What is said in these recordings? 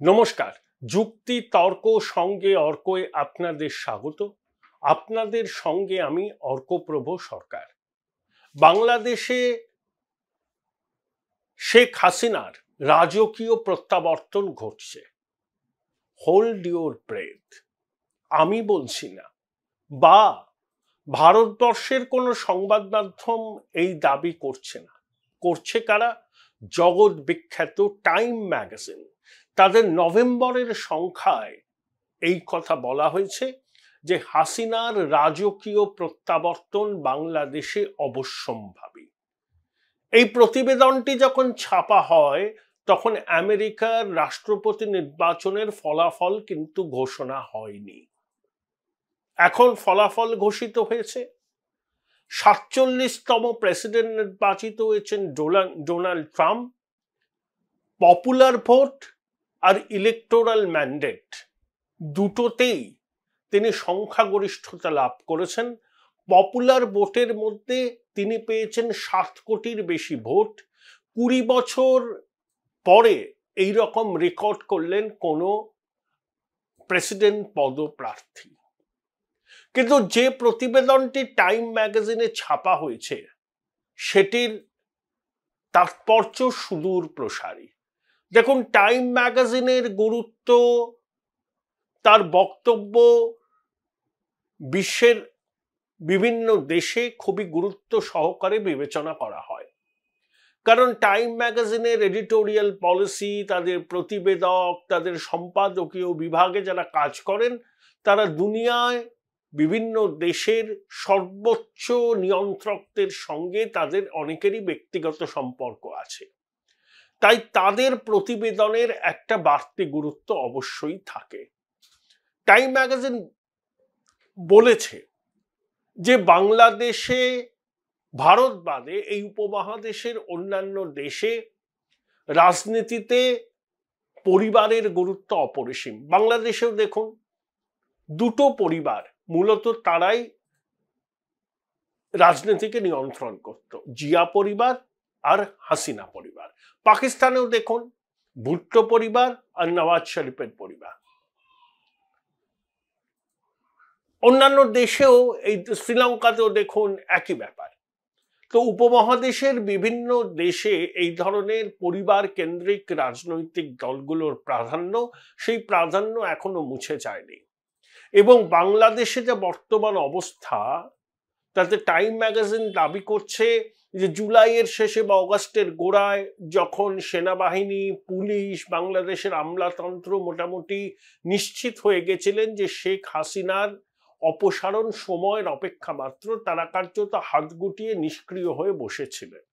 নমস্কার। যুক্তি তর্ক সঙ্গে অর্কয়ে আপনাদের স্বাগত। আপনাদের সঙ্গে আমি অর্কপ্রভ সরকার। বাংলাদেশে শেখ হাসিনার রাজকীয় প্রত্যাবর্তন ঘটছে। Hold your breath. আমি বলছি না, বা ভারতবর্ষের কোনো সংবাদ মাধ্যম এই দাবি করছে না। করছে কারা? জগৎ বিখ্যাত টাইম ম্যাগাজিন। তাদের নভেম্বরের সংখ্যায় এই কথা বলা হয়েছে যে হাসিনার রাজকীয় প্রত্যাবর্তন বাংলাদেশে অবশ্যম্ভাবী। এই প্রতিবেদনটি যখন ছাপা হয় তখন আমেরিকার রাষ্ট্রপতি নির্বাচনের ফলাফল কিন্তু ঘোষণা হয়নি। এখন ফলাফল ঘোষিত হয়েছে। 47তম প্রেসিডেন্ট নির্বাচিত হয়েছেন ডোনাল্ড ট্রাম্প। পপুলার ভোট আর ইলেকটোরাল ম্যান্ডেট দুটোতেই তিনি সংখ্যাগরিষ্ঠতা লাভ করেছেন। পপুলার ভোটের মধ্যে তিনি পেয়েছেন 7 কোটির বেশি ভোট। 20 বছর পরে এই রকম রেকর্ড করলেন কোনো প্রেসিডেন্ট পদপ্রার্থী। কিন্তু যে প্রতিবেদনটি টাইম ম্যাগাজিনে ছাপা হয়েছে সেটির তাৎপর্য সুদূর প্রসারী। দেখুন, টাইম ম্যাগাজিনের গুরুত্ব, তার বক্তব্য বিশ্বের বিভিন্ন দেশে খুবই গুরুত্ব সহকারে বিবেচনা করা হয়। কারণ টাইম ম্যাগাজিনের এডিটোরিয়াল পলিসি, তাদের প্রতিবেদক, তাদের সম্পাদকীয় বিভাগে যারা কাজ করেন তারা দুনিয়ায় বিভিন্ন দেশের সর্বোচ্চ নিয়ন্ত্রকদের সঙ্গে তাদের অনেকেরই ব্যক্তিগত সম্পর্ক আছে। তাই তাদের প্রতিবেদনের একটা বাড়তি গুরুত্ব অবশ্যই থাকে। টাইম ম্যাগাজিন বলেছে যে বাংলাদেশে, ভারত বাদে এই উপমহাদেশের অন্যান্য দেশে রাজনীতিতে পরিবারের গুরুত্ব অপরিসীম। বাংলাদেশেও দেখুন, দুটো পরিবার মূলত তারাই রাজনীতিকে নিয়ন্ত্রণ করত, জিয়া পরিবার আর হাসিনা পরিবার। পাকিস্তানেও দেখুন, ভুট্টো পরিবার আর নওয়াজ শরীফের পরিবার। অন্যান্য দেশেও, এই শ্রীলঙ্কাতেও দেখুন একই ব্যাপার। তো উপমহাদেশের বিভিন্ন দেশে এই ধরনের পরিবার কেন্দ্রিক রাজনৈতিক দলগুলোর প্রাধান্য, সেই প্রাধান্য এখনো মুছে যায়নি। এবং বাংলাদেশে যে বর্তমান অবস্থা, তাতে টাইম ম্যাগাজিন দাবি করছে যে জুলাইয়ের শেষে বা অগাস্টের গোড়ায় যখন সেনাবাহিনী, পুলিশ, বাংলাদেশের আমলাতন্ত্র মোটামুটি নিশ্চিত হয়ে গেছিলেন যে শেখ হাসিনার অপসারণ সময়ের অপেক্ষা মাত্র, তারা কার্যত হাত গুটিয়ে নিষ্ক্রিয় হয়ে বসেছিলেন।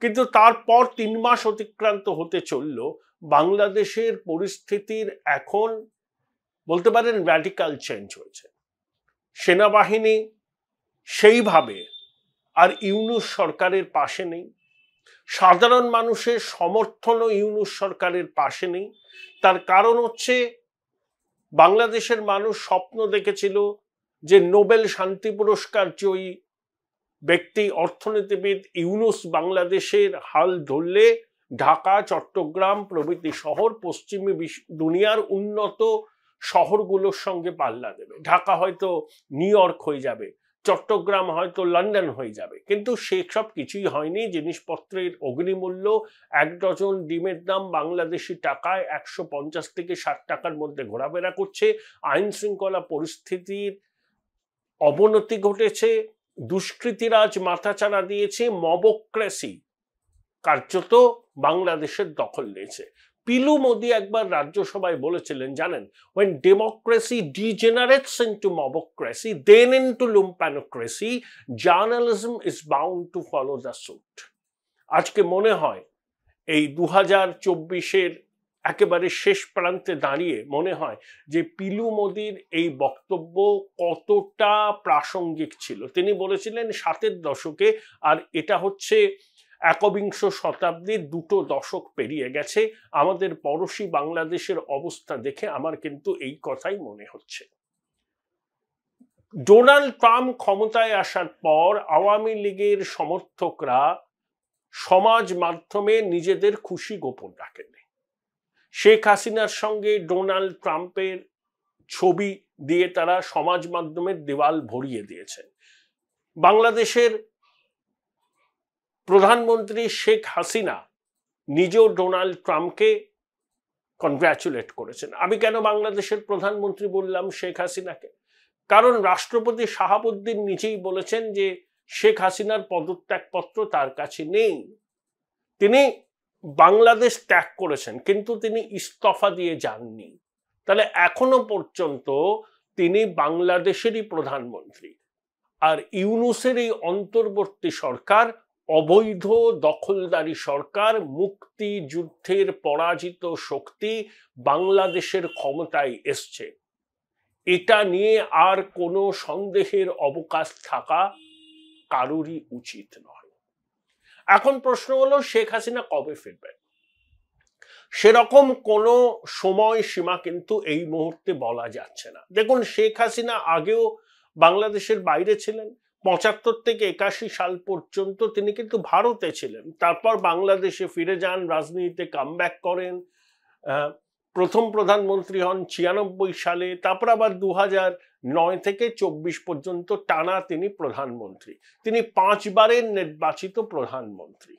কিন্তু তারপর 3 মাস অতিক্রান্ত হতে চলল, বাংলাদেশের পরিস্থিতির এখন বলতে পারেন র্যাডিক্যাল চেঞ্জ হয়েছে। সেনাবাহিনী সেইভাবে আর ইউনূস সরকারের পাশে নেই। সাধারণ মানুষের সমর্থনও ইউনূস সরকারের পাশে নেই। তার কারণ হচ্ছে, বাংলাদেশের মানুষ স্বপ্ন দেখেছিল যে নোবেল শান্তি পুরস্কার জয়ী ব্যক্তি, অর্থনীতিবিদ ইউনূস বাংলাদেশের হাল ধরলে ঢাকা, চট্টগ্রাম প্রভৃতি শহর পশ্চিমী দুনিয়ার উন্নত শহরগুলোর সঙ্গে পাল্লা দেবে। ঢাকা হয়তো নিউ ইয়র্ক হয়ে যাবে, চট্টগ্রাম হয়তো লন্ডন হয়ে যাবে। কিন্তু সেসব কিছুই হয়নি। জিনিসপত্রের অগ্নিমূল্য, 1 ডজন ডিমের দাম বাংলাদেশি টাকায় 150 থেকে 60 টাকার মধ্যে ঘোরাফেরা করছে। আইন শৃঙ্খলা পরিস্থিতির অবনতি ঘটেছে। দুষ্কৃতীরাজ মাথাচাড়া দিয়েছে। মবক্রেসি কার্যত বাংলাদেশের দখল নিয়েছে। পিলু মোদি একবার রাজ্যসভায় বলেছিলেন, জানেন, when democracy degenerates into mobocracy, then into lumpanocracy, journalism is bound to follow the suit. আজকে মনে হয় এই 2024-এর একেবারে শেষ প্রান্তে দাঁড়িয়ে মনে হয় যে পিলু মোদির এই বক্তব্য কতটা প্রাসঙ্গিক ছিল। তিনি বলেছিলেন 60-এর দশকে, আর এটা হচ্ছে একবিংশ শতাব্দীর 2 দশক পেরিয়ে গেছে। আমাদের পড়শি বাংলাদেশের অবস্থা দেখে আমার কিন্তু এই কথাই মনে হচ্ছে। ডোনাল্ড ট্রাম্প ক্ষমতায় আসার পর আওয়ামী লীগের সমর্থকরা সমাজ মাধ্যমে নিজেদের খুশি গোপন রাখেন। শেখ হাসিনার সঙ্গে ডোনাল্ড ট্রাম্পের ছবি দিয়ে তারা সমাজ মাধ্যমের দেওয়াল ভরিয়ে দিয়েছেন। বাংলাদেশের প্রধানমন্ত্রী শেখ হাসিনা নিজেও ডোনাল্ড ট্রাম্পকে কনগ্রাচুলেট করেছেন। আমি কেন বাংলাদেশের প্রধানমন্ত্রী বললাম শেখ হাসিনাকে? কারণ রাষ্ট্রপতি শাহাবুদ্দিন নিজেই বলেছেন যে শেখ হাসিনার পদত্যাগপত্র তার কাছে নেই। তিনি বাংলাদেশ ত্যাগ করেছেন, কিন্তু তিনি ইস্তফা দিয়ে যাননি। তাহলে এখনো পর্যন্ত তিনি বাংলাদেশেরই প্রধানমন্ত্রী। আর ইউনূসের এই অন্তর্বর্তী সরকার অবৈধ দখলদারি সরকার, মুক্তিযুদ্ধের পরাজিত শক্তি বাংলাদেশের ক্ষমতায় এসছে, এটা নিয়ে আর কোনো সন্দেহের অবকাশ থাকা কারোরই উচিত নয়। এখন প্রশ্ন হলো শেখ হাসিনা কবে ফিরবেন? সেরকম কোনো সময় সীমা কিন্তু এই মুহূর্তে বলা যাচ্ছে না। দেখুন, শেখ হাসিনা আগেও বাংলাদেশের বাইরে ছিলেন। ৭৫ থেকে ৮১ সাল পর্যন্ত তিনি কিন্তু ভারতে ছিলেন, তারপর বাংলাদেশে ফিরে যান, রাজনীতিতে কামব্যাক করেন, প্রথম প্রধানমন্ত্রী হন ৯৬ সালে, তারপর আবার ২০০৯ থেকে ২৪ পর্যন্ত টানা তিনি প্রধানমন্ত্রী। তিনি ৫ বারের নির্বাচিত প্রধানমন্ত্রী।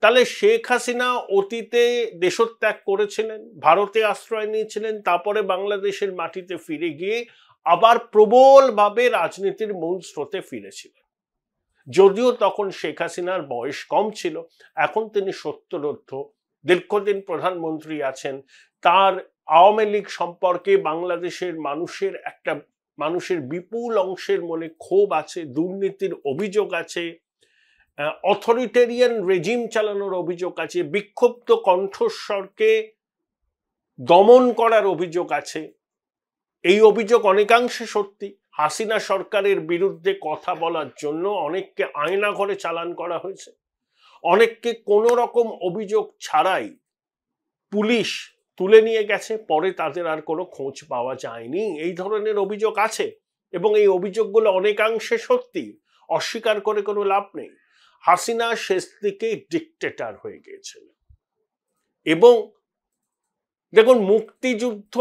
তাহলে শেখ হাসিনা অতীতে দেশত্যাগ করেছিলেন, ভারতে আশ্রয় নিয়েছিলেন, তারপরে বাংলাদেশের মাটিতে ফিরে গিয়ে আবার প্রবলভাবে রাজনীতির মূল স্রোতে ফিরেছিলেন। যদিও তখন শেখ হাসিনার বয়স কম ছিল, এখন তিনি ৭০ দীর্ঘদিন প্রধানমন্ত্রী আছেন। তার আওয়ামী লীগ সম্পর্কে বাংলাদেশের মানুষের বিপুল অংশের মনে ক্ষোভ আছে, দুর্নীতির অভিযোগ আছে, অথরিটেরিয়ান রেজিম চালানোর অভিযোগ আছে, বিক্ষুব্ধ কণ্ঠস্বরকে দমন করার অভিযোগ আছে। এই অভিযোগ অনেকাংশে সত্যি। হাসিনা সরকারের বিরুদ্ধে কথা বলার জন্য অনেককে আয়না ঘরে চালান করা হয়েছে, অনেককে কোনো রকম অভিযোগ ছাড়াই পুলিশ তুলে নিয়ে গেছে, পরে তাদের আর কোনো খোঁজ পাওয়া যায়নি। এই ধরনের অভিযোগ আছে এবং এই অভিযোগগুলো অনেকাংশে সত্যি, অস্বীকার করে কোনো লাভ নেই। হাসিনা শেষ দিকে ডিক্টেটর হয়ে গিয়েছিল। এবং দেখুন, মুক্তিযুদ্ধ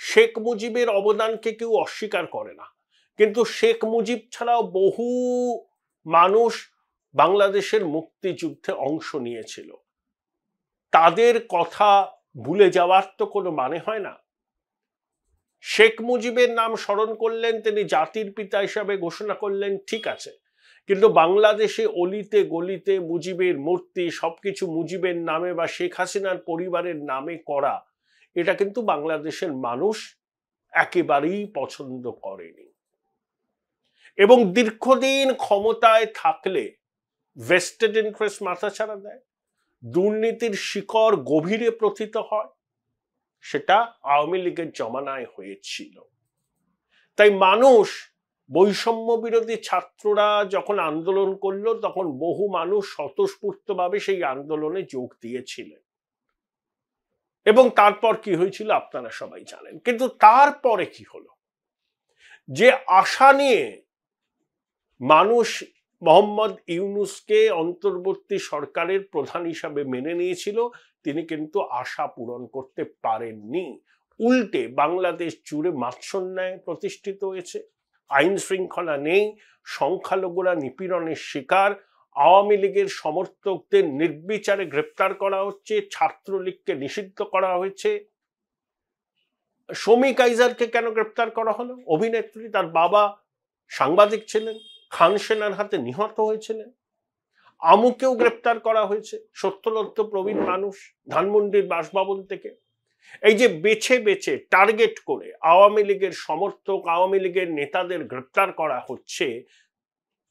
শেখ মুজিবের অবদানকে কেউ অস্বীকার করে না, কিন্তু শেখ মুজিব ছাড়াও বহু মানুষ বাংলাদেশের মুক্তিযুদ্ধে অংশ নিয়েছিল। তাদের কথা ভুলে যাওয়ার তো কোনো মানে হয় না। শেখ মুজিবের নাম স্মরণ করলেন, তিনি জাতির পিতা হিসাবে ঘোষণা করলেন, ঠিক আছে, কিন্তু বাংলাদেশে অলিতে গলিতে মুজিবের মূর্তি, সবকিছু মুজিবের নামে বা শেখ হাসিনার পরিবারের নামে করা, এটা কিন্তু বাংলাদেশের মানুষ একেবারেই পছন্দ করেনি। এবং দীর্ঘদিন ক্ষমতায় থাকলে ভেস্টেড ইন্টারেস্ট মাথাছাড়া দেয়, দুর্নীতির শিকড় গভীরে প্রথিত হয়। সেটা আওয়ামী লীগের জমানায় হয়েছিল। তাই মানুষ, বৈষম্য বিরোধী ছাত্ররা যখন আন্দোলন করলো, তখন বহু মানুষ স্বতঃস্ফূর্তভাবে সেই আন্দোলনে যোগ দিয়েছিলেন। এবং তারপর কি হয়েছিল আপনারা সবাই জানেন। কিন্তু তারপরে কি হলো? যে আশা নিয়ে মানুষ মোহাম্মদ ইউনূসকে অন্তর্বর্তী সরকারের প্রধান হিসাবে মেনে নিয়েছিল, তিনি কিন্তু আশা পূরণ করতে পারেননি। উল্টে বাংলাদেশ জুড়ে মাৎসন্যায় প্রতিষ্ঠিত হয়েছে, আইন শৃঙ্খলা নেই, সংখ্যালঘুরা নিপীড়নের শিকার, আওয়ামী লীগের সমর্থকদের নির্বিচারে গ্রেপ্তার করা হচ্ছে, ছাত্রলীগকে নিষিদ্ধ করা হয়েছে। শমী কাইজারকে কেন গ্রেপ্তার করা হলো? অভিনেত্রী, তার বাবা সাংবাদিক ছিলেন, খান সেনার হাতে নিহত হয়েছিলেন। আমুকেও গ্রেপ্তার করা হয়েছে, সত্যলব্ধ প্রবীণ মানুষ, ধানমন্ডির বাসভবন থেকে। এই যে বেছে বেছে টার্গেট করে আওয়ামী লীগের সমর্থক, আওয়ামী লীগের নেতাদের গ্রেপ্তার করা হচ্ছে,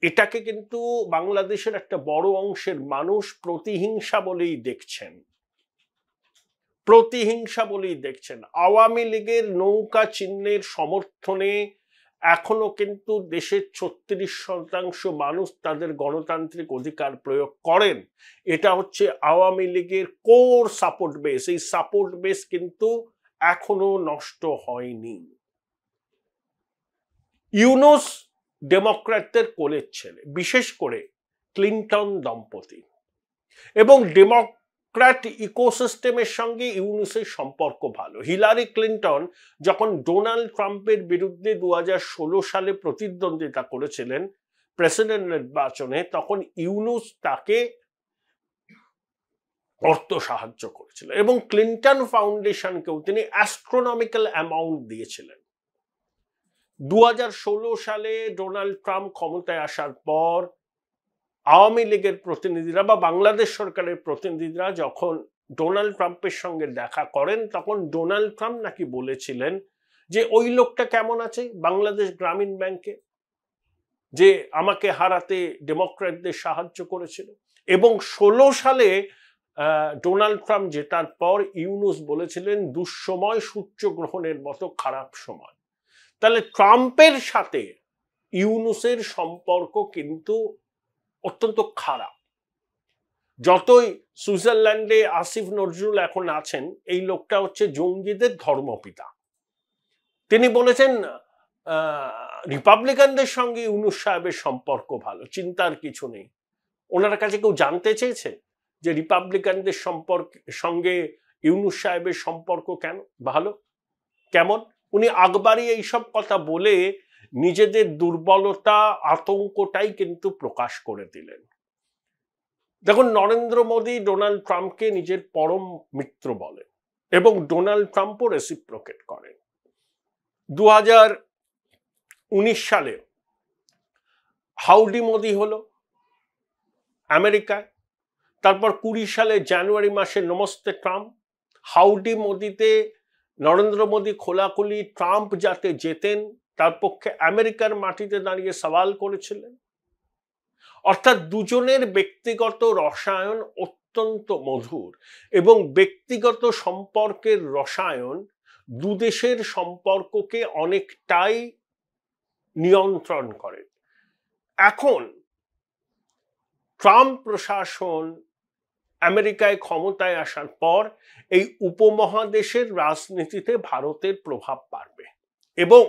এটাকে কিন্তু বাংলাদেশের একটা বড় অংশের মানুষ প্রতিহিংসা বলেই দেখছেন। প্রতিহিংসা বলেই দেখছেন। আওয়ামী লীগের নৌকা চিহ্নের সমর্থনে এখনো কিন্তু দেশের ৩৬% মানুষ তাদের গণতান্ত্রিক অধিকার প্রয়োগ করেন। এটা হচ্ছে আওয়ামী লীগের কোর সাপোর্ট বেস। এই সাপোর্ট বেস কিন্তু এখনো নষ্ট হয়নি। ইউনূস ডেমোক্র্যাটদের কোলের ছেলে, বিশেষ করে ক্লিন্টন দম্পতি, এবং ডেমোক্র্যাট ইকোসিস্টেমের সঙ্গে ইউনুসের সম্পর্ক ভালো। হিলারি ক্লিন্টন যখন ডোনাল্ড ট্রাম্পের বিরুদ্ধে 2016 সালে প্রতিদ্বন্দ্বিতা করেছিলেন প্রেসিডেন্ট নির্বাচনে, তখন ইউনুস তাকে অর্থ সাহায্য করেছিল এবং ক্লিন্টন ফাউন্ডেশনকেও তিনি অ্যাস্ট্রোনমিক্যাল অ্যামাউন্ট দিয়েছিলেন। 2016 সালে ডোনাল্ড ট্রাম্প ক্ষমতায় আসার পর আওয়ামী লীগের প্রতিনিধিরা বা বাংলাদেশ সরকারের প্রতিনিধিরা যখন ডোনাল্ড ট্রাম্পের সঙ্গে দেখা করেন, তখন ডোনাল্ড ট্রাম্প নাকি বলেছিলেন যে ওই লোকটা কেমন আছে বাংলাদেশ গ্রামীণ ব্যাংকে, যে আমাকে হারাতে ডেমোক্র্যাটদের সাহায্য করেছিল। এবং 16 সালে ডোনাল্ড ট্রাম্প জেতার পর ইউনুস বলেছিলেন দুঃসময় সূর্যগ্রহণের মতো খারাপ সময়। তাহলে ট্রাম্পের সাথে ইউনুসের সম্পর্ক কিন্তু অত্যন্ত খারাপ। যতই সুইজারল্যান্ডে আসিফ নজরুল এখন আছেন, এই লোকটা হচ্ছে জঙ্গিদের ধর্মপিতা। তিনি বলেছেন রিপাবলিকানদের সঙ্গে ইউনুস সাহেবের সম্পর্ক ভালো, চিন্তার কিছু নেই। ওনার কাছে কেউ জানতে চেয়েছে যে রিপাবলিকানদের সঙ্গে ইউনুস সাহেবের সম্পর্ক কেন ভালো, কেমন? উনি আকবরী এইসব কথা বলে নিজেদের দুর্বলতা আতঙ্কটাই কিন্তু প্রকাশ করে দিলেন। দেখুন, নরেন্দ্র মোদী ডোনাল্ড ট্রাম্পকে নিজের পরম মিত্র বলেন এবং ডোনাল্ড ট্রাম্পও রেসিপ্রোকেট করেন। 2019 সালে হাউডি মোদি হলো আমেরিকায়, তারপর 20 সালে জানুয়ারি মাসে নমস্তে ট্রাম্প। হাউডি মোদিতে নরেন্দ্র মোদী খোলাখুলি ট্রাম্প যাতে জেতেন তার পক্ষে আমেরিকার মাটিতে দাঁড়িয়ে সওয়াল করেছিলেন। অর্থাৎ দুজনের ব্যক্তিগত রসায়ন অত্যন্ত মধুর এবং ব্যক্তিগত সম্পর্কের রসায়ন দুদেশের সম্পর্ককে অনেকটাই নিয়ন্ত্রণ করে। এখন ট্রাম্প প্রশাসন আমেরিকায় ক্ষমতায় আসার পর এই উপমহাদেশের রাজনীতিতে ভারতের প্রভাব বাড়বে এবং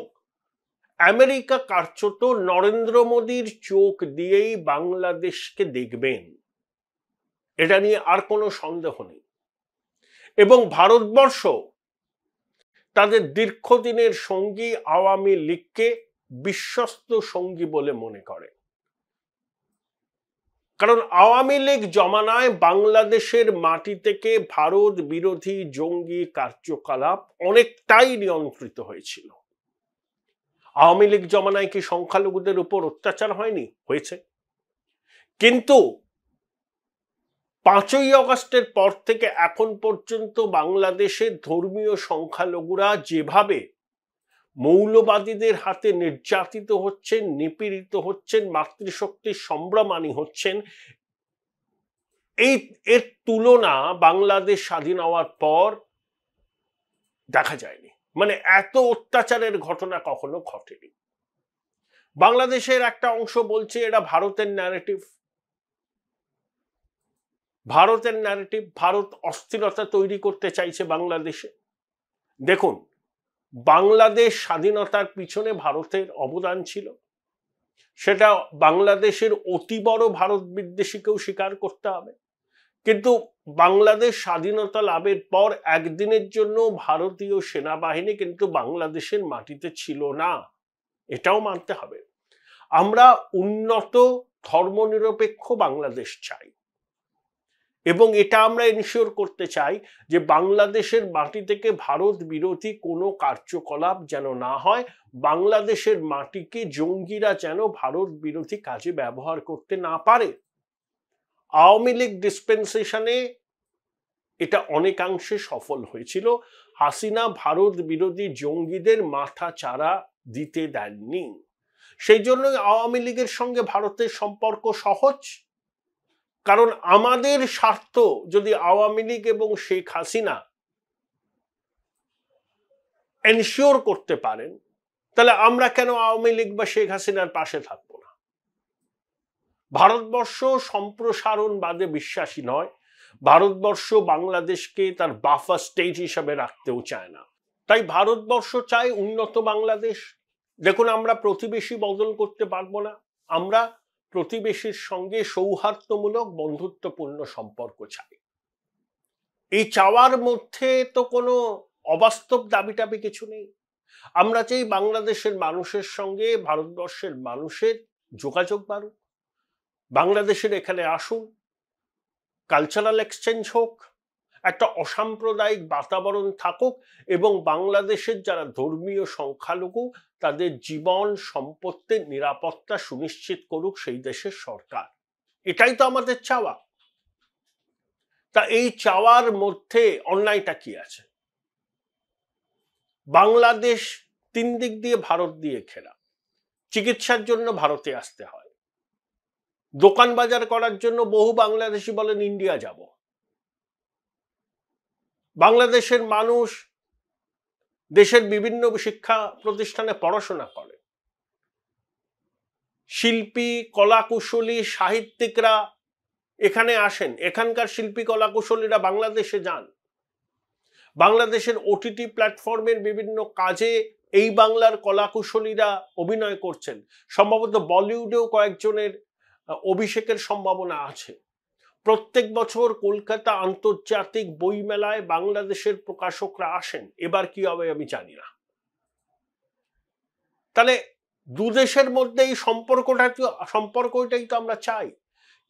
আমেরিকা কার্যত নরেন্দ্র মোদীর চোখ দিয়েই বাংলাদেশকে দেখবেন, এটা নিয়ে আর কোনো সন্দেহ নেই। এবং ভারতবর্ষ তাদের দীর্ঘদিনের সঙ্গী আওয়ামী লীগকে বিশ্বস্ত সঙ্গী বলে মনে করে। কারণ আওয়ামী লীগ জমানায় বাংলাদেশের মাটি থেকে ভারত বিরোধী জঙ্গি কার্যকলাপ অনেকটাই নিয়ন্ত্রিত হয়েছিল। আওয়ামী লীগ জমানায় কি সংখ্যালঘুদের উপর অত্যাচার হয়নি? হয়েছে। কিন্তু 5ই আগস্টের পর থেকে এখন পর্যন্ত বাংলাদেশের ধর্মীয় সংখ্যালঘুরা যেভাবে মৌলবাদীদের হাতে নির্যাতিত হচ্ছেন, নিপীড়িত হচ্ছেন, মাতৃশক্তির সম্ভ্রমানী হচ্ছেন, এর তুলনা বাংলাদেশ স্বাধীন হওয়ার পর দেখা যায়নি। মানে এত অত্যাচারের ঘটনা কখনো ঘটেনি। বাংলাদেশের একটা অংশ বলছে এটা ভারতের ন্যারেটিভ, ভারত অস্থিরতা তৈরি করতে চাইছে বাংলাদেশে। দেখুন, বাংলাদেশ স্বাধীনতার পিছনে ভারতের অবদান ছিল, সেটা বাংলাদেশের অতি বড় ভারত বিদ্বেষীকেও স্বীকার করতে হবে। কিন্তু বাংলাদেশ স্বাধীনতা লাভের পর একদিনের জন্য ভারতীয় সেনাবাহিনী কিন্তু বাংলাদেশের মাটিতে ছিল না, এটাও মানতে হবে। আমরা উন্নত ধর্মনিরপেক্ষ বাংলাদেশ চাই এবং এটা আমরা এনশিওর করতে চাই যে বাংলাদেশের মাটি থেকে ভারত বিরোধী কোনো কার্যকলাপ যেন না হয়, বাংলাদেশের মাটিকে জঙ্গিরা যেন ভারত বিরোধী কাজে ব্যবহার করতে না পারে। আওয়ামী লীগ ডিসপেন্সেশনে এটা অনেকাংশে সফল হয়েছিল। হাসিনা ভারত বিরোধী জঙ্গিদের মাথা চারা দিতে দেননি। সেই জন্য আওয়ামী লীগের সঙ্গে ভারতের সম্পর্ক সহজ, কারণ আমাদের স্বার্থ যদি আওয়ামী লীগ এবং শেখ হাসিনা এনশিওর করতে পারেন, তাহলে আমরা কেন আওয়ামী লীগ বা শেখ হাসিনার পাশে থাকবো না? ভারতবর্ষ সম্প্রসারণবাদে বিশ্বাসী নয়। ভারতবর্ষ বাংলাদেশকে তার বাফার স্টেট হিসাবে রাখতেও চায় না। তাই ভারতবর্ষ চায় উন্নত বাংলাদেশ। দেখুন, আমরা প্রতিবেশী বদল করতে পারবো না, আমরা প্রতিবেশীর সঙ্গে সৌহার্দ্যমূলক বন্ধুত্বপূর্ণ সম্পর্ক চাই। এই চাওয়ার মধ্যে তো কোনো অবাস্তব দাবি টাবি কিছু নেই। আমরা চাই বাংলাদেশের মানুষের সঙ্গে ভারতবর্ষের মানুষের যোগাযোগ বাড়ুক, বাংলাদেশের এখানে আসুন, কালচারাল এক্সচেঞ্জ হোক, একটা অসাম্প্রদায়িক বাতাবরণ থাকুক, এবং বাংলাদেশের যারা ধর্মীয় সংখ্যালঘু তাদের জীবন সম্পত্তির নিরাপত্তা সুনিশ্চিত করুক সেই দেশের সরকার। এটাই তো আমাদের চাওয়া। তা এই চাওয়ার মধ্যে অন্যায়টা কি আছে? বাংলাদেশ 3 দিক দিয়ে ভারত দিয়ে ঘেরা। চিকিৎসার জন্য ভারতে আসতে হয়, দোকান বাজার করার জন্য বহু বাংলাদেশি বলেন ইন্ডিয়া যাব। বাংলাদেশের মানুষ দেশের বিভিন্ন শিক্ষা প্রতিষ্ঠানে পড়াশোনা করে, শিল্পী কলাকুশলী সাহিত্যিকরা এখানে আসেন, এখানকার শিল্পী কলাকুশলীরা বাংলাদেশে যান, বাংলাদেশের ওটিটি প্ল্যাটফর্মের বিভিন্ন কাজে এই বাংলার কলাকুশলীরা অভিনয় করছেন। সম্ভবত বলিউডেও কয়েকজনের অভিষেকের সম্ভাবনা আছে। প্রত্যেক বছর কলকাতা আন্তর্জাতিক বইমেলায় বাংলাদেশের প্রকাশকরা আসেন। এবার কি হবে আমি জানি না। তাহলে দুদেশের মধ্যে এই সম্পর্কটাই তো আমরা চাই।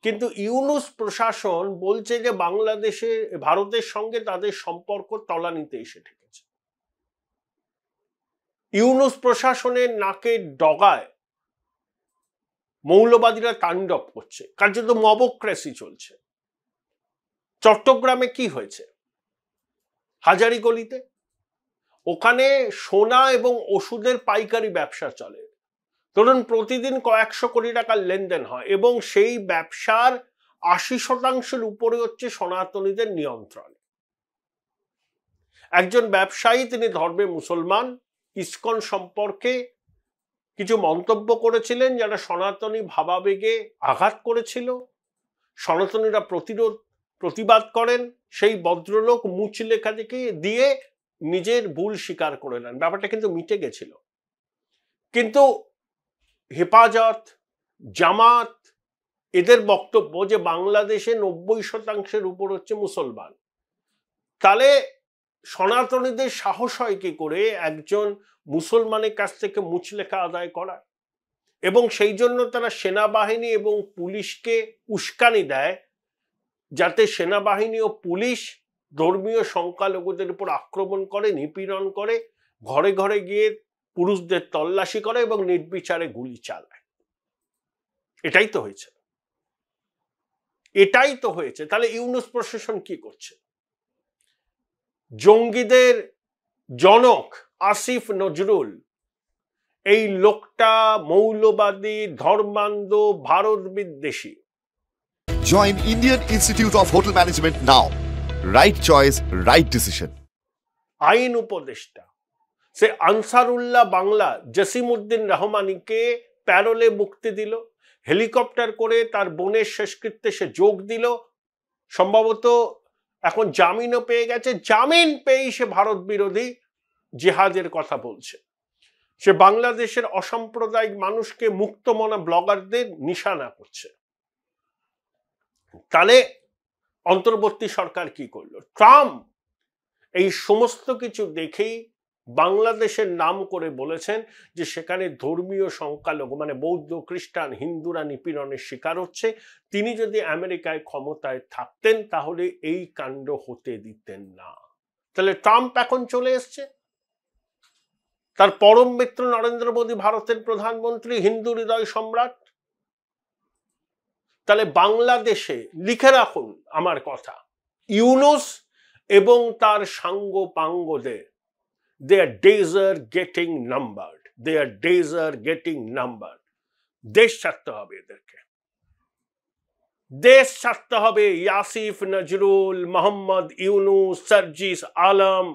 কিন্তু ইউনূস প্রশাসন বলছে যে বাংলাদেশে ভারতের সঙ্গে তাদের সম্পর্ক তলানিতে এসে ঠেকেছে। ইউনূস প্রশাসনের নাকের ডগায় মৌলবাদীরা তাণ্ডব করছে, কার্যত মবক্রেসি চলছে। চট্টগ্রামে কি হয়েছে? হাজারীগলিতে ওখানে সোনা এবং ওষুধের পাইকারি ব্যবসা চলে। ধরুন প্রতিদিন কয়েকশো কোটি টাকার লেনদেন হয়, এবং সেই ব্যবসার 80% উপরে হচ্ছে সনাতনীদের নিয়ন্ত্রণ। একজন ব্যবসায়ী, তিনি ধর্মে মুসলমান, ইসকন সম্পর্কে কিছু মন্তব্য করেছিলেন যারা সনাতনী ভাবাবেগে আঘাত করেছিল। সনাতনীরা প্রতিবাদ করেন। সেই ভদ্রলোক মুচলেখা দিয়ে নিজের ভুল স্বীকার করে নেন। ব্যাপারটা কিন্তু মিটে গেছিল। কিন্তু হেফাজত, জামাত, এদের বক্তব্য যে বাংলাদেশে 90% উপর হচ্ছে মুসলমান। তাহলে সনাতনীদের সাহস হয় কি করে একজন মুসলমানের কাছ থেকে মুচলেখা আদায় করা? এবং সেই জন্য তারা সেনাবাহিনী এবং পুলিশকে উস্কানি দেয়, যাতে সেনাবাহিনী ও পুলিশ ধর্মীয় সংখ্যালঘুদের উপর আক্রমণ করে, নিপীড়ন করে, ঘরে ঘরে গিয়ে পুরুষদের তল্লাশি করে এবং নির্বিচারে গুলি চালায়। এটাই তো হয়েছে, এটাই তো হয়েছে। তাহলে ইউনূস প্রশাসন কি করছে? জঙ্গিদের জনক আসিফ নজরুল, এই লোকটা মৌলবাদী, ধর্মান্ধ, ভারত বিদ্বেষী। Join Indian Institute of Hotel Management now. Right choice, right decision. আইন উপদেষ্টা সে আনসারুল্লাহ বাংলা জসিমউদ্দিন রহমানীকে প্যারোলে মুক্তি দিল, হেলিকপ্টার করে তার বোনের শেষকৃত্যে সে যোগ দিল। সম্ভবত এখন জামিনও পেয়ে গেছে। জামিন পেয়ে সে ভারত বিরোধী জিহাদের কথা বলছে। সে বাংলাদেশের অসাম্প্রদায়িক মানুষকে মুক্তমনা ব্লগারদের নিশানা করছে। তাহলে অন্তর্বর্তী সরকার কি করলো? ট্রাম্প এই সমস্ত কিছু দেখেই বাংলাদেশের নাম করে বলেছেন যে সেখানে ধর্মীয় সংখ্যালঘু মানে বৌদ্ধ, খ্রিস্টান, হিন্দুরা নিপীড়নের শিকার হচ্ছে। তিনি যদি আমেরিকায় ক্ষমতায় থাকতেন তাহলে এই কাণ্ড হতে দিতেন না। তাহলে ট্রাম্প এখন চলে এসছে, তার পরম মিত্র নরেন্দ্র মোদী ভারতের প্রধানমন্ত্রী, হিন্দু হৃদয় সম্রাট। তাহলে বাংলাদেশে লিখে রাখুন আমার কথা, ইউনূস এবং তার সাঙ্গ পাঙ্গদের their days are getting numbered. Their days are getting numbered. দেশ ছাড়তে হবে এদেরকে, দেশ ছাড়তে হবে। ইয়াসিফ নজরুল, মোহাম্মদ ইউনূস, সার্জিস আলম,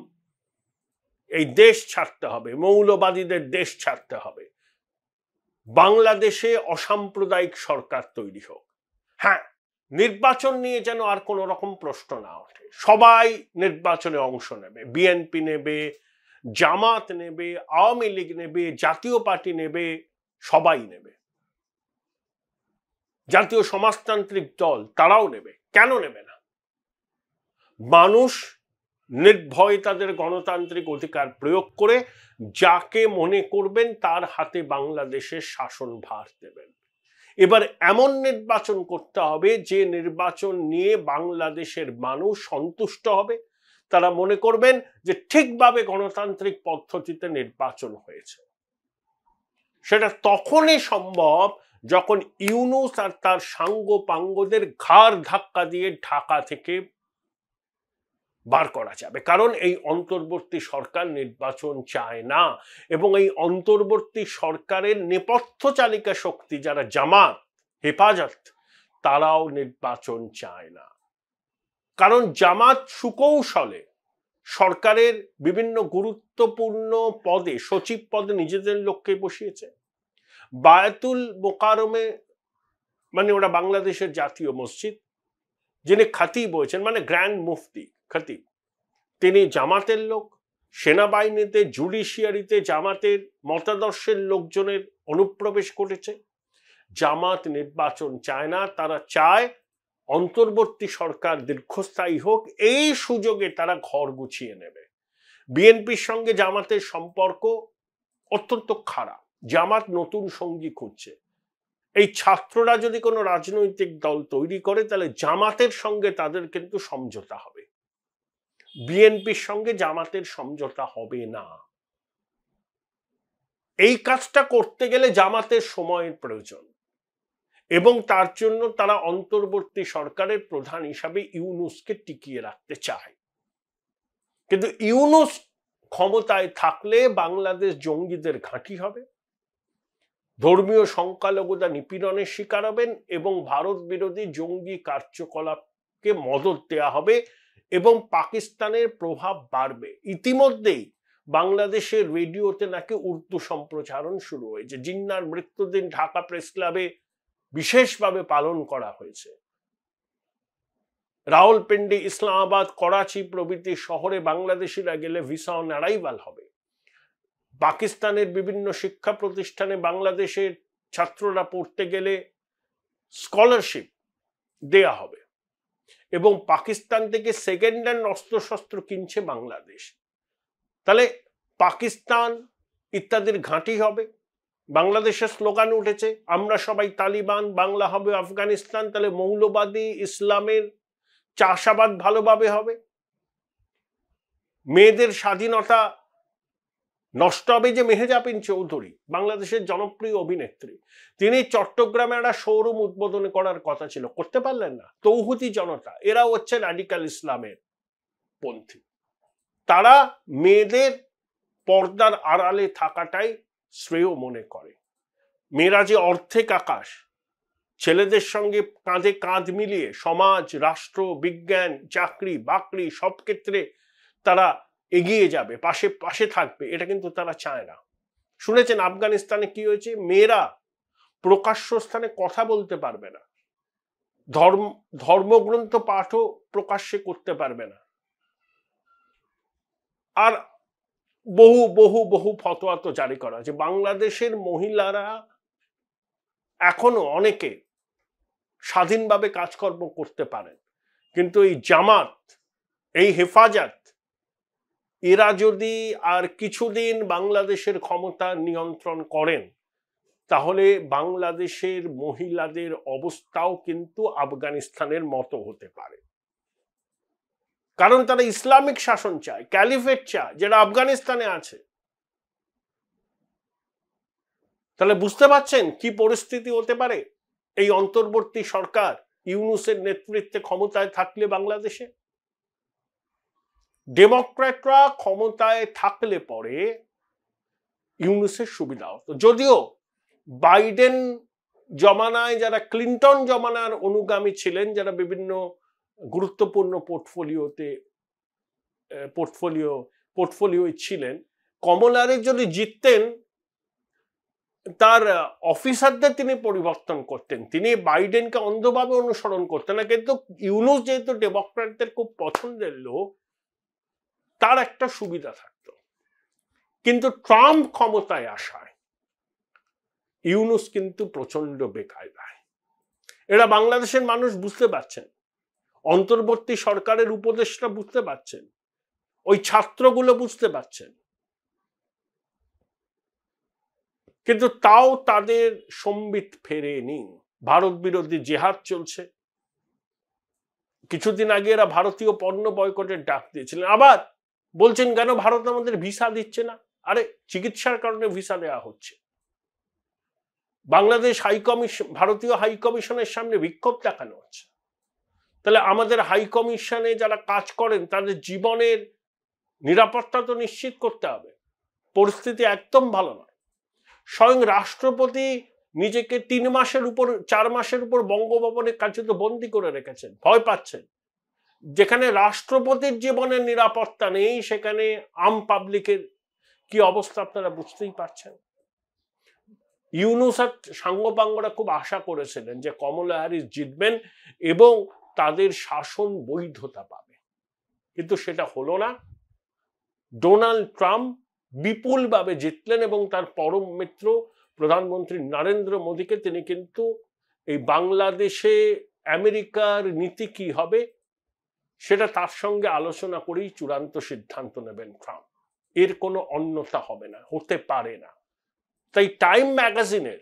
এই দেশ ছাড়তে হবে। মৌলবাদীদের দেশ ছাড়তে হবে। বাংলাদেশে অসাম্প্রদায়িক সরকার তৈরি হোক। হ্যাঁ, নির্বাচন নিয়ে যেন আর কোন রকম প্রশ্ন না ওঠে। সবাই নির্বাচনে অংশ নেবে, বিএনপি নেবে, জামাত নেবে, আওয়ামী লীগ নেবে, জাতীয় পার্টি নেবে, সবাই নেবে। জাতীয় সমাজতান্ত্রিক দল তারাও নেবে। কেন নেবে না? মানুষ নির্ভয়ে তাদের গণতান্ত্রিক অধিকার প্রয়োগ করে যাকে মনে করবেন তার হাতে বাংলাদেশের শাসনভার দেবেন। এবার এমন নির্বাচন করতে হবে যে নির্বাচন নিয়ে বাংলাদেশের মানুষ সন্তুষ্ট হবে, তারা মনে করবেন যে ঠিকভাবে গণতান্ত্রিক পদ্ধতিতে নির্বাচন হয়েছে। সেটা তখনই সম্ভব যখন ইউনূস আর তার সাঙ্গ পাঙ্গদের ঘাড় ধাক্কা দিয়ে ঢাকা থেকে বার করা যাবে। কারণ এই অন্তর্বর্তী সরকার নির্বাচন চায় না, এবং এই অন্তর্বর্তী সরকারের নেপথ্য চালিকা শক্তি যারা জামাত, হেফাজত, তারাও নির্বাচন চায় না। কারণ জামাত সুকৌশলে সরকারের বিভিন্ন গুরুত্বপূর্ণ পদে, সচিব পদে নিজেদের লোককে বসিয়েছে। বায়তুল মোকারমে, মানে ওরা বাংলাদেশের জাতীয় মসজিদ, যিনি খতিব হয়েছেন, মানে গ্র্যান্ড মুফতি খতিব, তিনি জামাতের লোক। সেনাবাহিনীতে, জুডিশিয়ারিতে জামাতের মতাদর্শের লোকজনের অনুপ্রবেশ ঘটেছে। জামাত নির্বাচন চায় না, তারা চায় অন্তর্বর্তী সরকার দীর্ঘস্থায়ী হোক, এই সুযোগে তারা ঘর গুছিয়ে নেবে। বিএনপির সঙ্গে জামাতের সম্পর্ক অত্যন্ত খারাপ, জামাত নতুন সঙ্গী খুঁজছে। এই ছাত্ররা যদি কোনো রাজনৈতিক দল তৈরি করে তাহলে জামাতের সঙ্গে তাদের কিন্তু সমঝোতা হবে, বিএনপির সঙ্গে জামাতের সমঝোতা হবে না। এই কাজটা করতে গেলে জামাতের সময়ের প্রয়োজন, এবং তার জন্য তারা অন্তর্বর্তী সরকারের প্রধান হিসাবে ইউনূসকে টিকিয়ে রাখতে চায়। কিন্তু ইউনূস ক্ষমতায় থাকলে বাংলাদেশ জঙ্গিদের ঘাঁটি হবে, ধর্মীয় সংখ্যালঘুতা নিপীড়নের শিকার হবেন, এবং ভারত বিরোধী জঙ্গি কার্যকলাপকে মদত দেয়া হবে, এবং পাকিস্তানের প্রভাব বাড়বে। ইতিমধ্যেই বাংলাদেশের রেডিওতে নাকি উর্দু সম্প্রচারণ শুরু হয়েছে। জিন্নার মৃত্যুদিন ঢাকা প্রেস ক্লাবে বিশেষভাবে পালন করা হয়েছে। রাওয়ালপিন্ডি, ইসলামাবাদ, করাচি প্রভৃতি শহরে বাংলাদেশিরা গেলে ভিসা অন অ্যারাইভাল হবে। পাকিস্তানের বিভিন্ন শিক্ষা প্রতিষ্ঠানে বাংলাদেশের ছাত্ররা পড়তে গেলে স্কলারশিপ দেয়া হবে, এবং পাকিস্তান থেকে সেকেন্ড হ্যান্ড অস্ত্রশস্ত্র কিনছে বাংলাদেশ। তাহলে পাকিস্তান ইত্যাদির ঘাঁটি হবে। বাংলাদেশের স্লোগান উঠেছে, আমরা সবাই তালিবান, বাংলা হবে আফগানিস্তান। তাহলে মৌলবাদী ইসলামের চাষাবাদ ভালোভাবে হবে, মেয়েদের স্বাধীনতা নষ্ট হবে। যে মেহেজাবিন চৌধুরী, বাংলাদেশের জনপ্রিয় অভিনেত্রী, তিনি চট্টগ্রামে একটা শোরুম উদ্বোধন করার কথা ছিল, করতে পারলেন না। তৌহিদি জনতা, এরা হচ্ছে রাডিকাল ইসলামের পন্থী। তারা মেয়েদের পর্দার আড়ালে থাকাটাই শ্রেয় মনে করে। মেয়েরা যে অর্ধেক আকাশ, ছেলেদের সঙ্গে কাঁধে কাঁধ মিলিয়ে সমাজ, রাষ্ট্র, বিজ্ঞান, চাকরি বাকরি সব ক্ষেত্রে তারা এগিয়ে যাবে, পাশে পাশে থাকবে, এটা কিন্তু তারা চায় না। শুনেছেন আফগানিস্তানে কি হয়েছে? মেয়েরা প্রকাশ্য স্থানে কথা বলতে পারবে না, ধর্মগ্রন্থ পাঠও প্রকাশ্যে করতে পারবে না। আর বহু বহু বহু ফতোয়া তো জারি করা আছে। বাংলাদেশের মহিলারা এখনো অনেকে স্বাধীনভাবে কাজকর্ম করতে পারেন, কিন্তু এই জামাত, এই হেফাজত, এরা যদি আর কিছুদিন বাংলাদেশের ক্ষমতা নিয়ন্ত্রণ করেন তাহলে বাংলাদেশের মহিলাদের অবস্থাও কিন্তু আফগানিস্তানের মতো হতে পারে। কারণ তারা ইসলামিক শাসন চায়, ক্যালিফেট চায়, যেটা আফগানিস্তানে আছে। তাহলে বুঝতে পারছেন কি পরিস্থিতি হতে পারে এই অন্তর্বর্তী সরকার ইউনূসের নেতৃত্বে ক্ষমতায় থাকলে বাংলাদেশে। ডেমোক্র্যাটরা ক্ষমতায় থাকলে পরে ইউনূসের সুবিধা হতো। যদিও বাইডেন জমানায় যারা ক্লিন্টন জমানার অনুগামী ছিলেন, যারা বিভিন্ন গুরুত্বপূর্ণ পোর্টফোলিও ছিলেন, কমলারে যদি জিততেন তার অফিসারদের তিনি পরিবর্তন করতেন, তিনি বাইডেনকে অন্ধভাবে অনুসরণ করতেন না। কিন্তু ইউনূস যেহেতু ডেমোক্র্যাটদের খুব পছন্দের লোক, তার একটা সুবিধা থাকতো। কিন্তু ট্রাম্প ক্ষমতায় আসায় ইউনূস কিন্তু প্রচন্ড বেকায়দায়। এরা বাংলাদেশের মানুষ বুঝতে পারছেন। অন্তর্বর্তী সরকারের উপদেষ্টা বুঝতে পারছেন, ওই ছাত্রগুলো বুঝতে পারছেন, কিন্তু তাও তাদের সম্বিত ফেরেনি। ভারত বিরোধী জেহাদ চলছে। কিছুদিন আগে এরা ভারতীয় পণ্য বয়কটের ডাক দিয়েছিলেন, আবার বলছেন কেন ভারত আমাদের ভিসা দিচ্ছে না। আরে চিকিৎসার কারণে ভিসা দেওয়া হচ্ছে। বাংলাদেশ হাইকমিশন, ভারতীয় হাইকমিশনের সামনে বিক্ষোভ দেখানো হচ্ছে। তাহলে আমাদের হাইকমিশনে যারা কাজ করেন তাদের জীবনের নিরাপত্তা তো নিশ্চিত করতে হবে। পরিস্থিতি একদম ভালো নয়। স্বয়ং রাষ্ট্রপতি নিজেকে 4 মাসের উপর বঙ্গভবনের কাছে তো বন্দি করে রেখেছেন, ভয় পাচ্ছেন। যেখানে রাষ্ট্রপতির জীবনের নিরাপত্তা নেই, সেখানে আম পাবলিকের কি অবস্থা আপনারা বুঝতেই পারছেন। ইউনূস আর সাঙ্গপাঙ্গরা খুব আশা করেছিলেন যে কমলা হ্যারিস জিতবেন এবং তাদের শাসন বৈধতা পাবে, কিন্তু সেটা হলো না। ডোনাল্ড ট্রাম্প বিপুলভাবে জিতলেন এবং তার পরম মিত্র প্রধানমন্ত্রী নরেন্দ্র মোদীকে তিনি কিন্তু এই বাংলাদেশে আমেরিকার নীতি কি হবে সেটা তার সঙ্গে আলোচনা করেই চূড়ান্ত সিদ্ধান্ত নেবেন ট্রাম্প। এর কোনো অন্যতা হবে না, হতে পারে না। তাই টাইম ম্যাগাজিনের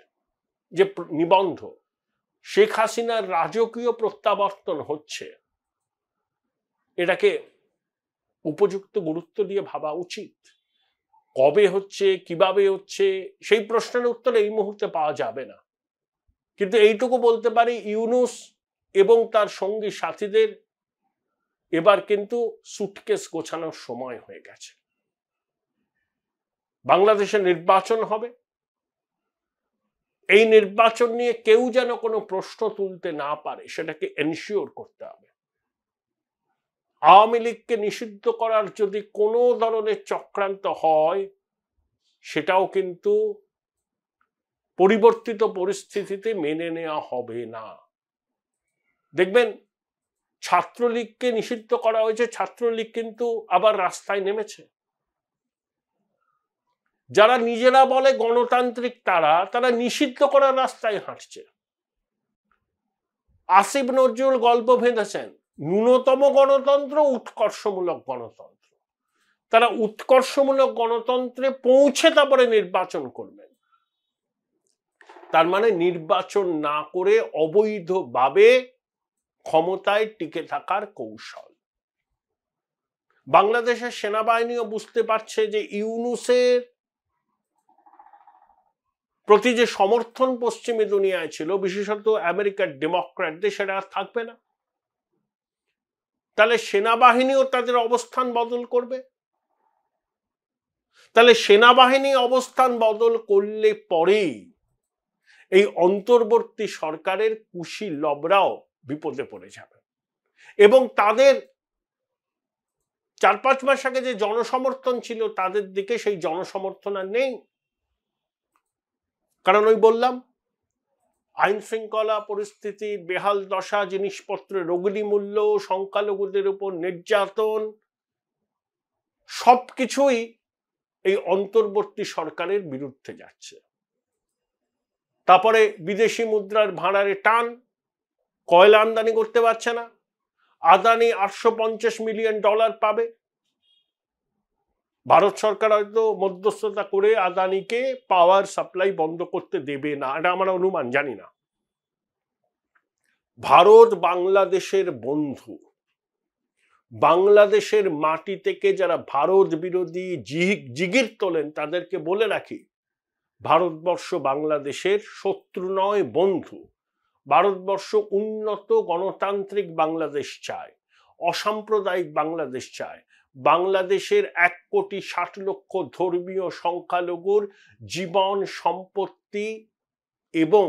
যে নিবন্ধ শেখ হাসিনার রাজকীয় প্রত্যাবর্তন হচ্ছে, এটাকে উপযুক্ত গুরুত্ব দিয়ে ভাবা উচিত। কবে হচ্ছে, কিভাবে হচ্ছে, সেই প্রশ্নের উত্তর এই মুহূর্তে পাওয়া যাবে না, কিন্তু এইটুকু বলতে পারি ইউনূস এবং তার সঙ্গী সাথীদের এবার কিন্তু সুটকেস গোছানোর সময় হয়ে গেছে। বাংলাদেশে নির্বাচন হবে, এই নির্বাচন নিয়ে কেউ যেন কোনো প্রশ্ন তুলতে না পারে সেটাকে এনশিওর করতে হবে। আওয়ামী লীগকে নিষিদ্ধ করার যদি কোনো ধরনের চক্রান্ত হয় সেটাও কিন্তু পরিবর্তিত পরিস্থিতিতে মেনে নেওয়া হবে না। দেখবেন ছাত্রলীগকে নিষিদ্ধ করা হয়েছে, ছাত্রলীগ কিন্তু আবার রাস্তায় নেমেছে। যারা নিজেরা বলে গণতান্ত্রিক তারা নিষিদ্ধ করার রাস্তায় হাঁটছে। আসিফ নজরুল গল্প ভেঁধেছেন ন্যূনতম গণতন্ত্র, উৎকর্ষমূলক গণতন্ত্র। তারা উৎকর্ষমূলক গণতন্ত্রে পৌঁছে তারপরে নির্বাচন করবেন। তার মানে নির্বাচন না করে অবৈধভাবে ক্ষমতায় টিকে থাকার কৌশল। বাংলাদেশের সেনাবাহিনীও বুঝতে পারছে যে ইউনূসের প্রতি যে সমর্থন পশ্চিমী দুনিয়ায় ছিল, বিশেষত আমেরিকার ডেমোক্র্যাটদের, সেটা আর থাকবে না। তাহলে সেনাবাহিনীও তাদের অবস্থান বদল করবে। তাহলে সেনাবাহিনী অবস্থান বদল করলে পরেই এই অন্তর্বর্তী সরকারের কুশীলবরাও বিপদে পড়ে যাবে এবং তাদের 4-5 মাস আগে যে জনসমর্থন ছিল তাদের দিকে সেই জনসমর্থন আর নেই। কারণ ওই বললাম, আইন শৃঙ্খলা পরিস্থিতির বেহাল দশা, জিনিসপত্রের অগ্নি মূল্য, সংখ্যালঘুদের উপর নির্যাতন, সবকিছুই এই অন্তর্বর্তী সরকারের বিরুদ্ধে যাচ্ছে। তারপরে বিদেশি মুদ্রার ভাঁড়ারে টান, কয়লা আমদানি করতে পারছে না। আদানি $850 মিলিয়ন পাবে। ভারত সরকার হয়তো মধ্যস্থতা করে আদানিকে পাওয়ার সাপ্লাই বন্ধ করতে দেবে না, এটা আমার অনুমান, জানি না। ভারত বাংলাদেশের বন্ধু। বাংলাদেশের মাটি থেকে যারা ভারত বিরোধী জিগির তোলেন তাদেরকে বলে রাখি, ভারতবর্ষ বাংলাদেশের শত্রু নয়, বন্ধু। ভারতবর্ষ উন্নত গণতান্ত্রিক বাংলাদেশ চায়, অসাম্প্রদায়িক বাংলাদেশ চায়। বাংলাদেশের 1,60,00,000 ধর্মীয় সংখ্যালঘুর জীবন, সম্পত্তি এবং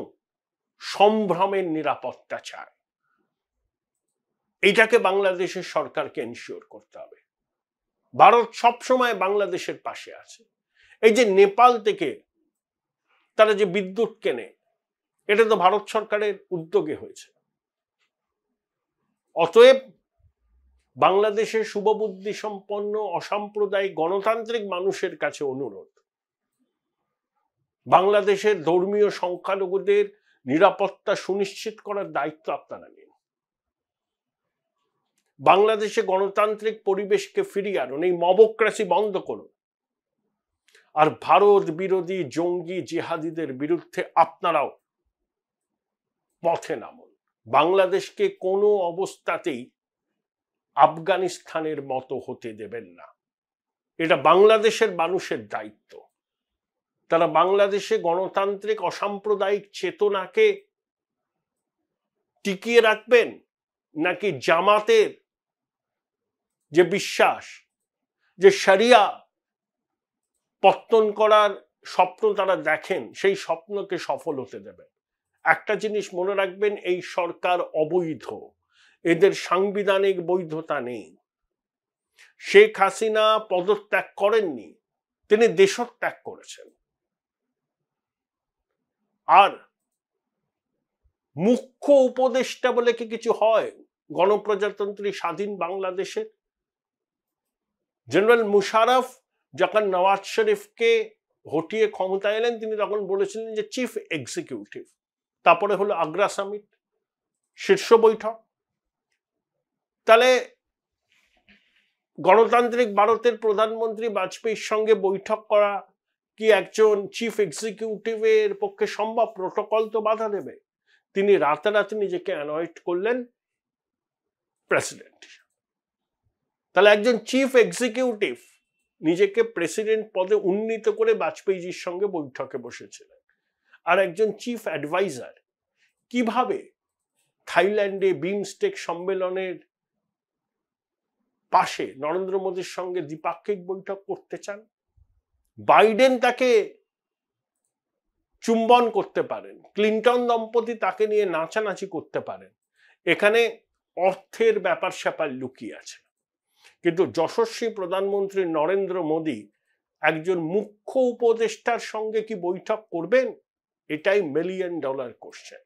সম্ভ্রমের নিরাপত্তা চায়। এটাকে বাংলাদেশের সরকারকে এনশিওর করতে হবে। ভারত সবসময় বাংলাদেশের পাশে আছে। এই যে নেপাল থেকে তারা যে বিদ্যুৎ কেনে, এটা তো ভারত সরকারের উদ্যোগে হয়েছে। অতএব বাংলাদেশের শুভবুদ্ধি সম্পন্ন অসাম্প্রদায়িক গণতান্ত্রিক মানুষের কাছে অনুরোধ, বাংলাদেশের ধর্মীয় সংখ্যালঘুদের নিরাপত্তা সুনিশ্চিত করার দায়িত্ব আপনারা নিন। বাংলাদেশে গণতান্ত্রিক পরিবেশকে ফিরিয়ে আনুন, এই মবক্রেসি বন্ধ করুন, আর ভারত বিরোধী জঙ্গি জিহাদিদের বিরুদ্ধে আপনারাও পথে নামুন। বাংলাদেশকে কোনো অবস্থাতেই আফগানিস্তানের মতো হতে দেবেন না। এটা বাংলাদেশের মানুষের দায়িত্ব। তারা বাংলাদেশে গণতান্ত্রিক অসাম্প্রদায়িক চেতনাকে টিকিয়ে রাখবেন, নাকি জামাতের যে বিশ্বাস যে শরিয়া পত্তন করার স্বপ্ন তারা দেখেন, সেই স্বপ্নকে সফল হতে দেবেন? একটা জিনিস মনে রাখবেন, এই সরকার অবৈধ, এদের সাংবিধানিক বৈধতা নেই। শেখ হাসিনা পদত্যাগ করেননি, তিনি দেশত্যাগ করেছেন। আর মুখ্য উপদেষ্টা বলে কি কিছু হয় গণপ্রজাতন্ত্রী স্বাধীন বাংলাদেশের? জেনারেল মুশারফ যখন নওয়াজ শরীফকে হটিয়ে ক্ষমতায় এলেন, তিনি তখন বলেছিলেন যে চিফ এক্সিকিউটিভ। তারপরে হলো আগ্রা সামিট, শীর্ষ বৈঠক। তাহলে গণতান্ত্রিক ভারতের প্রধানমন্ত্রী বাজপেয়ীর সঙ্গে বৈঠক করা কি একজন চিফ এক্সিকিউটিভের পক্ষে সম্ভব? প্রোটোকল তো বাধা দেবে। তিনি রাতারাতি নিজেকে অ্যানয়েন্ট করলেন প্রেসিডেন্ট। তাহলে একজন চিফ এক্সিকিউটিভ নিজেকে প্রেসিডেন্ট পদে উন্নীত করে বাজপেয়ীজির সঙ্গে বৈঠকে বসেছিলেন। আর একজন চিফ অ্যাডভাইজার কিভাবে থাইল্যান্ডে বিমস্টেক সম্মেলনের পাশে নরেন্দ্র মোদীর সঙ্গে দ্বিপাক্ষিক বৈঠক করতে চান? বাইডেন তাকে চুম্বন করতে পারেন, ক্লিন্টন দম্পতি তাকে নিয়ে নাচানাচি করতে পারেন। এখানে অর্থের ব্যাপার স্যাপার লুকিয়ে আছে। কিন্তু যশস্বী প্রধানমন্ত্রী নরেন্দ্র মোদী একজন মুখ্য উপদেষ্টার সঙ্গে কি বৈঠক করবেন? এটাই $1 মিলিয়ন কোশ্চেন।